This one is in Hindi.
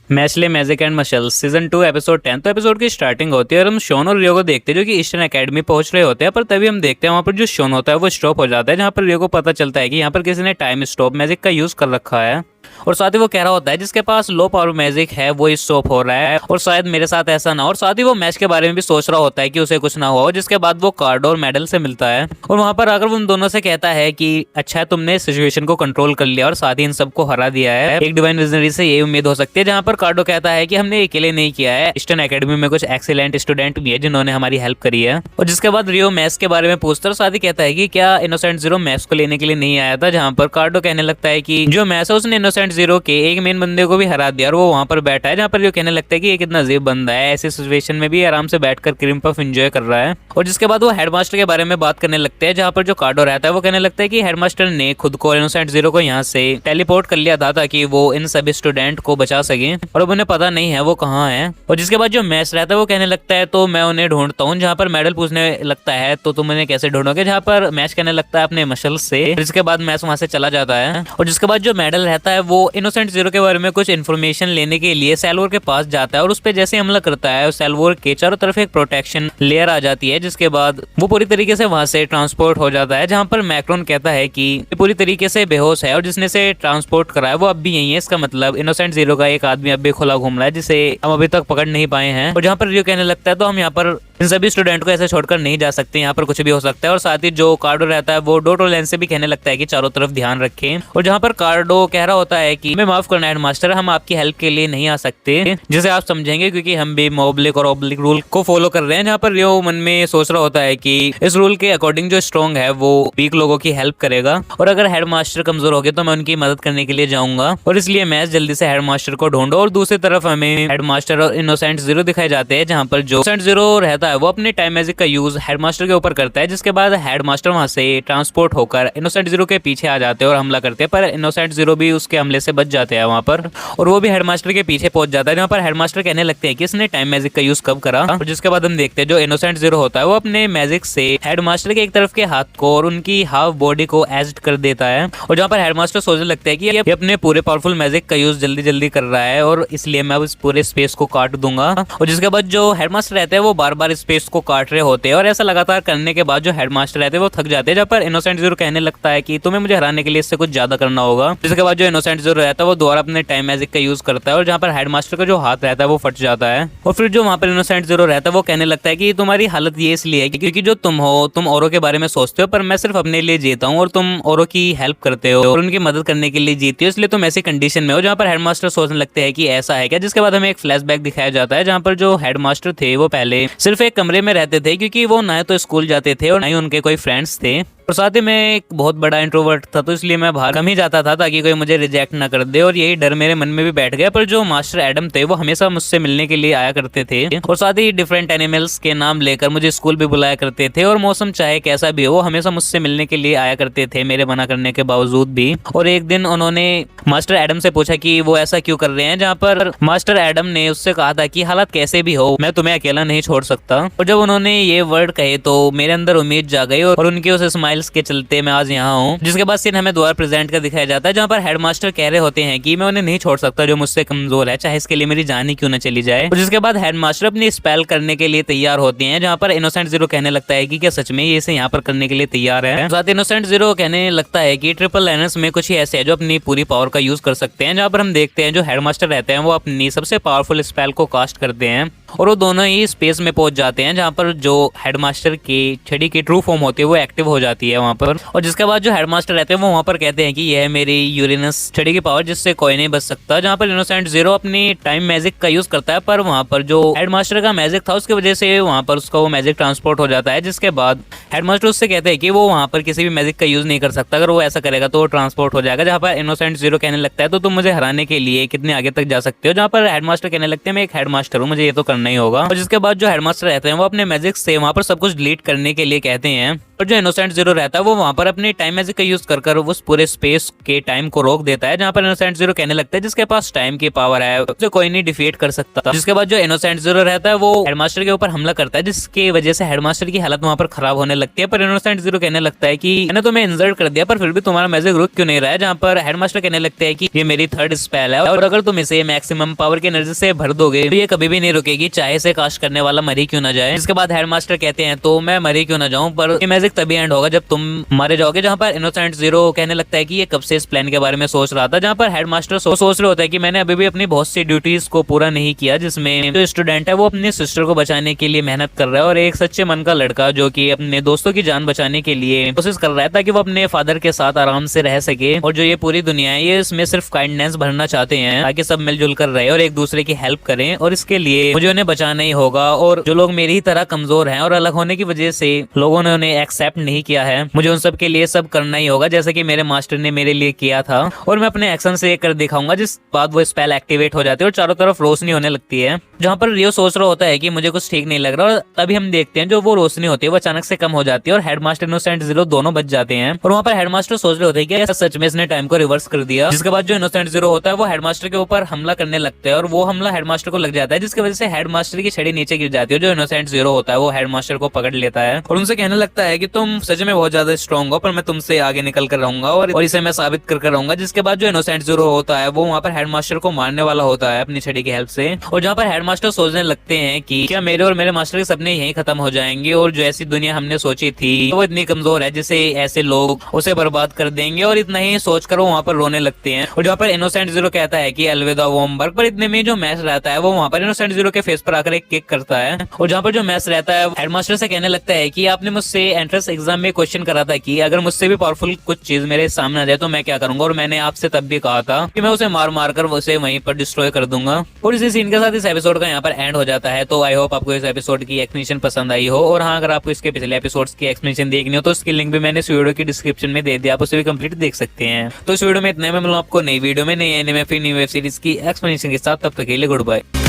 मैचले magic and muscle season 2 episode 10। तो एपिसोड की स्टार्टिंग होती है और हम शोन और रियो को देखते हैं जो कि ईस्टर्न एकेडमी पहुंच रहे होते हैं। पर तभी हम देखते हैं वहां पर जो शोन होता है वो स्टॉप हो जाता है, जहां पर रियो को पता चलता है कि यहाँ पर किसी ने टाइम स्टॉप मैजिक का यूज कर रखा है। और साथ ही वो कह रहा होता है जिसके पास लो पावर मैजिक है वो स्टॉप हो रहा है और शायद मेरे साथ ऐसा ना हो। और साथ ही वो मैच के बारे में भी सोच रहा होता है कि उसे कुछ ना हो। जिसके बाद वो कार्ड और मेडल से मिलता है और वहां पर आकर वो उन दोनों से कहता है कि अच्छा है तुमने सिचुएशन को कंट्रोल कर लिया और साथ ही इन सबको हरा दिया है। एक डिवाइन विजनरी से ये उम्मीद हो सकती है। जहां पर कार्डो कहता है कि हमने अकेले नहीं किया है, ईस्टर्न एकेडमी में कुछ एक्सीलेंट स्टूडेंट भी है जिन्होंने हमारी हेल्प करी है। और जिसके बाद रियो मैथ्स के बारे में पूछता है और साथ ही कहता है कि क्या इनोसेंट जीरो मैथ्स को लेने के लिए नहीं आया था। जहां पर कार्डो कहने लगता है कि जो मैथ्स है उसने इनोसेंट जीरो के एक मेन बंदे को भी हरा दिया और वो वहां पर बैठा है। जहां पर रियो कहने लगता है कि ये कितना अजीब बंदा है, ऐसी सिचुएशन में भी आराम से बैठकर क्रीम पफ एंजॉय कर रहा है। और जिसके बाद वो हेडमास्टर के बारे में बात करने लगते हैं, जहां पर जो कार्डो रहता है वो कहने लगता है कि हेडमास्टर ने खुद को इनोसेंट जीरो को यहाँ से टेलीपोर्ट कर लिया था ताकि वो इन सभी स्टूडेंट को बचा सके और अब उन्हें पता नहीं है वो कहाँ है। और जिसके बाद जो मैच रहता है वो कहने लगता है तो मैं उन्हें ढूंढता हूँ। जहाँ पर मेडल पूछने लगता है तो तुम उन्हें कैसे ढूंढोगे, जहाँ पर मैच कहने लगता है अपने मशल से। जिसके बाद मैच वहां से चला जाता है और जिसके बाद जो मेडल रहता है वो इनोसेंट जीरो के बारे में कुछ इन्फॉर्मेशन लेने के लिए सेल्वोर के पास जाता है और उस पर जैसे हमला करता है सेल्वोर के चारों तरफ एक प्रोटेक्शन लेयर आ जाती है। जिसके बाद वो पूरी तरीके से वहां से ट्रांसपोर्ट हो जाता है। जहां पर मैक्रोन कहता है कि पूरी तरीके से बेहोश है और जिसने से ट्रांसपोर्ट करा है वो अब भी यही है। इसका मतलब इनोसेंट जीरो का एक आदमी अब भी खुला घूम रहा है जिसे हम अभी तक पकड़ नहीं पाए हैं। और जहां पर रियो कहने लगता है तो हम यहाँ पर इन सभी स्टूडेंट को ऐसे छोड़कर नहीं जा सकते, यहाँ पर कुछ भी हो सकता है। और साथ ही जो कार्डो रहता है वो डोटो लेंस से भी कहने लगता है कि चारों तरफ ध्यान रखें। और जहाँ पर कार्डो कह रहा होता है कि मैं माफ करना हेडमास्टर, हम आपकी हेल्प के लिए नहीं आ सकते, जिसे आप समझेंगे क्योंकि हम भी मोब्लिक और ओब्लिक रूल को फॉलो कर रहे हैं। जहाँ पर रियो मन में सोच रहा होता है कि इस रूल के अकॉर्डिंग जो स्ट्रॉन्ग है वो वीक लोगों की हेल्प करेगा और अगर हेडमास्टर कमजोर हो गए तो मैं उनकी मदद करने के लिए जाऊंगा। और इसलिए मैं जल्दी से हेडमास्टर को ढूंढो। और दूसरी तरफ हमें हेडमास्टर और इनोसेंट जीरो दिखाए जाते हैं, जहाँ पर जो इनोसेंट जीरो रहता है वो अपने टाइम मैजिक का यूज हेडमास्टर के ऊपर करता है। जिसके बाद हेडमास्टर वहां से ट्रांसपोर्ट होकर इनोसेंट जीरो के पीछे आ जाते हैं और हमला करते हैं, पर इनोसेंट जीरो भी उसके हमले से बच जाते हैं वहां पर और वो भी हेडमास्टर के पीछे पहुंच जाता है। जहां पर हेडमास्टर कहने लगते हैं कि इसने टाइम मैजिक का यूज कब करा। और जिसके बाद हम देखते हैं जो इनोसेंट जीरो होता है वो अपने मैजिक से हेडमास्टर के एक तरफ के हाथ को और उनकी हाफ बॉडी को एज्ड कर देता है। और जहां पर हेडमास्टर सोचने लगता है कि ये अपने पूरे पावरफुल मैजिक का यूज जल्दी जल्दी कर रहा है और इसलिए मैं अब इस पूरे स्पेस को काट दूंगा। और जिसके बाद जो हेडमास्टर रहते हैं वो बार बार स्पेस को काट रहे होते हैं और ऐसा लगातार करने के बाद जो हेडमास्टर रहते हैं वो थक जाते हैं। जहाँ पर इनोसेंट जीरो कहने लगता है कि तुम्हें मुझे हराने के लिए इससे कुछ ज्यादा करना होगा। जिसके बाद जो इनोसेंट जीरो रहता है वो दोबारा अपने टाइम मैजिक का यूज करता है और जहाँ पर हेडमास्टर का जो हाथ रहता है वो फट जाता है। और फिर जो वहाँ पर इनोसेंट जीरो रहता है वो कहने लगता है कि तुम्हारी हालत ये इसलिए है क्योंकि जो तुम हो तुम औरों के बारे में सोचते हो, पर मैं सिर्फ अपने लिए जीता हूँ और तुम औरों की हेल्प करते हो और उनकी मदद करने के लिए जीती हो, इसलिए तुम ऐसी कंडीशन में हो। जहाँ पर हेडमास्टर सोचने लगते हैं कि ऐसा है क्या। जिसके बाद हमें एक फ्लैशबैक दिखाया जाता है जहाँ पर जो हेडमास्टर थे वो पहले सिर्फ एक कमरे में रहते थे क्योंकि वो ना तो स्कूल जाते थे और ना ही उनके कोई फ्रेंड्स थे। और साथ ही मैं एक बहुत बड़ा इंट्रोवर्ट था तो इसलिए मैं बाहर कम ही जाता था ताकि कोई मुझे रिजेक्ट ना कर दे और यही डर मेरे मन में भी बैठ गया। पर जो मास्टर एडम थे वो हमेशा मुझसे मिलने के लिए आया करते थे और साथ ही डिफरेंट एनिमल्स के नाम लेकर मुझे स्कूल भी बुलाया करते थे और मौसम चाहे कैसा भी हो वो हमेशा मुझसे मिलने के लिए आया करते थे मेरे मना करने के बावजूद भी। और एक दिन उन्होंने मास्टर एडम से पूछा कि वो ऐसा क्यों कर रहे हैं, जहाँ पर मास्टर एडम ने उससे कहा था कि हालात कैसे भी हो मैं तुम्हें अकेला नहीं छोड़ सकता। और जब उन्होंने ये वर्ड कहे तो मेरे अंदर उम्मीद जा गई और उनके उस स्माइल्स के चलते मैं आज यहाँ हूँ। जिसके बाद सीन हमें दोबारा प्रेजेंट कर दिखाया जाता है जहाँ पर हेडमास्टर कह रहे होते हैं कि मैं उन्हें नहीं छोड़ सकता जो मुझसे कमजोर है, चाहे इसके लिए मेरी जान ही क्यों न चली जाए। और जिसके बाद हेडमास्टर अपनी स्पेल करने के लिए तैयार होते हैं, जहाँ पर इनोसेंट जीरो कहने लगता है कि क्या सच में ये इसे यहाँ पर करने के लिए तैयार है। साथ इनोसेंट जीरो कहने लगता है कि ट्रिपल लाइनर्स में कुछ ही ऐसे है जो अपनी पूरी पावर का यूज कर सकते हैं। जहाँ पर हम देखते हैं जो हेडमास्टर रहते हैं वो अपनी सबसे पावरफुल स्पेल को कास्ट करते हैं और वो दोनों ही स्पेस में पहुंच जाते हैं, जहाँ पर जो हेडमास्टर की छड़ी की ट्रू फॉर्म होती है वो एक्टिव हो जाती है वहाँ पर। और जिसके बाद जो हेडमास्टर रहते हैं वो वहाँ पर कहते हैं कि यह है मेरी यूरेनस छड़ी की पावर जिससे कोई नहीं बच सकता। जहाँ पर इनोसेंट जीरो अपनी टाइम मैजिक का यूज करता है, पर वहाँ पर जो हेडमास्टर का मैजिक था उसकी वजह से वहाँ पर उसका वो मैजिक ट्रांसपोर्ट हो जाता है। जिसके बाद हेडमास्टर उससे कहते हैं कि वो वहाँ पर किसी भी मैजिक का यूज नहीं कर सकता, अगर वो ऐसा करेगा तो वो ट्रांसपोर्ट हो जाएगा। जहाँ पर इनोसेंट जीरो कहने लगता है तो तुम मुझे हराने के लिए कितने आगे तक जा सकते हो। जहाँ पर हेडमास्टर कहने लगते हैं मैं एक हेडमास्टर हूँ, मुझे ये तो करना ही होगा। और जिसके बाद जो हेडमास्टर रहते हैं वो अपने मैजिक से वहाँ पर सब कुछ डिलीट करने के लिए कहते हैं और जो इनोसेंट जीरो रहता है वो वहां पर अपनी टाइम मैजिक का यूज कर उस पूरे स्पेस के टाइम को रोक देता है, जहाँ पर इनोसेंट जीरो कहने लगता है जिसके पास टाइम की पावर है उसे कोई नहीं डिफीट कर सकता। जिसके बाद जो इनोसेंट जीरो रहता है वो हेडमास्टर के ऊपर हमला करता है, जिसकी वजह से हेडमास्टर की हालत वहां पर खराब होने लगती है। पर इनोसेंट जीरो कहने लगता है कि मैंने तुम्हें इंजर्ड कर दिया पर फिर भी तुम्हारा मैजिक रुक क्यों नहीं रहा है, जहाँ पर हेडमास्टर कहने लगते हैं कि ये मेरी थर्ड स्पेल है और अगर तुम इसे मैक्सिमम पावर की एनर्जी से भर दोगे तो ये कभी भी नहीं रुकेगी, चाहे से कास्ट करने वाला मरी क्यों ना जाए। इसके बाद हेडमास्टर कहते हैं तो मैं मरी क्यों ना जाऊं, पर ये मैजिक तभी एंड होगा जब तुम मारे जाओगे। जहाँ पर इनोसेंट जीरो कहने लगता है कि ये कब से इस प्लान के बारे में सोच रहा था, जहाँ पर हेडमास्टर सोच रहे होता है कि मैंने अभी भी अपनी बहुत सी ड्यूटीज को पूरा नहीं किया, जिसमें जो स्टूडेंट है वो अपनी सिस्टर को बचाने के लिए मेहनत कर रहा है और एक सच्चे मन का लड़का जो कि अपने दोस्तों की जान बचाने के लिए कोशिश कर रहा है ताकि वो अपने फादर के साथ आराम से रह सके। और जो ये पूरी दुनिया है ये इसमें सिर्फ काइंडनेस भरना चाहते हैं ताकि सब मिलजुल कर रहे और एक दूसरे की हेल्प करें, और इसके लिए मुझे उन्हें बचाना ही होगा। और जो लोग मेरी ही तरह कमजोर हैं और अलग होने की वजह से लोगों ने उन्हें एक्सेप्ट नहीं किया है, मुझे उन सब के लिए सब करना ही होगा जैसे कि मेरे मास्टर ने मेरे लिए किया था, और मैं अपने एक्शन से कर दिखाऊंगा। जिस बाद वो स्पेल एक्टिवेट हो जाती है और चारों तरफ रोशनी होने लगती है, जहाँ पर रियो सोच रहा होता है कि मुझे कुछ ठीक नहीं लग रहा, और तभी हम देखते हैं जो वो रोशनी होती है वो अचानक से कम हो जाती है और हेडमास्टर इनोसेंट जीरो दोनों बच जाते हैं। और वहाँ पर हेडमास्टर सोच रहे होते हैं कि सच में इसने टाइम को रिवर्स कर दिया। जिसके बाद जो इनोसेंट जीरो होता है वो हेडमास्टर के ऊपर हमला करने लगता है और वो हमला हेडमास्टर को लग जाता है, जिसकी वजह से हेडमास्टर की छड़ी नीचे गिर जाती है। जो इनोसेंट जीरो होता है वो हेडमास्टर को पकड़ लेता है और उनसे कहने लगता है कि तुम सच में बहुत ज्यादा स्ट्रॉन्ग हो, पर मैं तुमसे आगे निकल कर रहूंगा और इसे मैं साबित कर रहूंगा। जिसके बाद जो इनोसेंट जीरो होता है वो वहाँ पर हेडमास्टर को मारने वाला होता है अपनी छड़ी की हेल्प से, और जहाँ पर हेडमास्टर सोचने लगते हैं कि क्या मेरे और मेरे मास्टर के सपने यहीं खत्म हो जाएंगे और जो ऐसी दुनिया हमने सोची थी वो इतनी कमजोर है जिसे ऐसे लोग उसे बर्बाद कर देंगे। और इतना ही सोचकर वो वहाँ पर रोने लगते हैं। और जहाँ पर इनोसेंट जीरो कहता है कि अलविदा वॉर्मबर्ग, पर इतने में जो मैच रहता है वो वहाँ पर इनोसेंट जीरो के फेस पर आकर एक किक करता है। और जहाँ पर जो मैच रहता है हेडमास्टर से कहने लगता है कि आपने मुझसे एंट्रेंस एग्जाम में क्वेश्चन करा था कि अगर मुझसे भी पावरफुल कुछ चीज मेरे सामने आ जाए तो मैं क्या करूंगा, और मैंने आपसे तब भी कहा था कि मैं उसे मार मार कर उसे वहीं पर डिस्ट्रॉय कर दूंगा। और इसी सीन के साथ इस एपिसोड का यहाँ पर एंड हो जाता है। तो आई होप आपको इस एपिसोड की एक्सप्लेनेशन पसंद आई हो, और हाँ अगर आपको इसके पिछले एपिसोड्स की एक्सप्लेनेशन देखनी हो तो उसकी लिंक भी मैंने इस वीडियो की डिस्क्रिप्शन में दे दिया, आप उसे भी कंप्लीट देख सकते हैं। तो इस वीडियो में इतना मैं मिलूंगा आपको नई वीडियो में नई एनिमे फिर न्यू वेब सीरीज की एक्सप्लेनेशन के साथ, तब तक के लिए गुड बाय।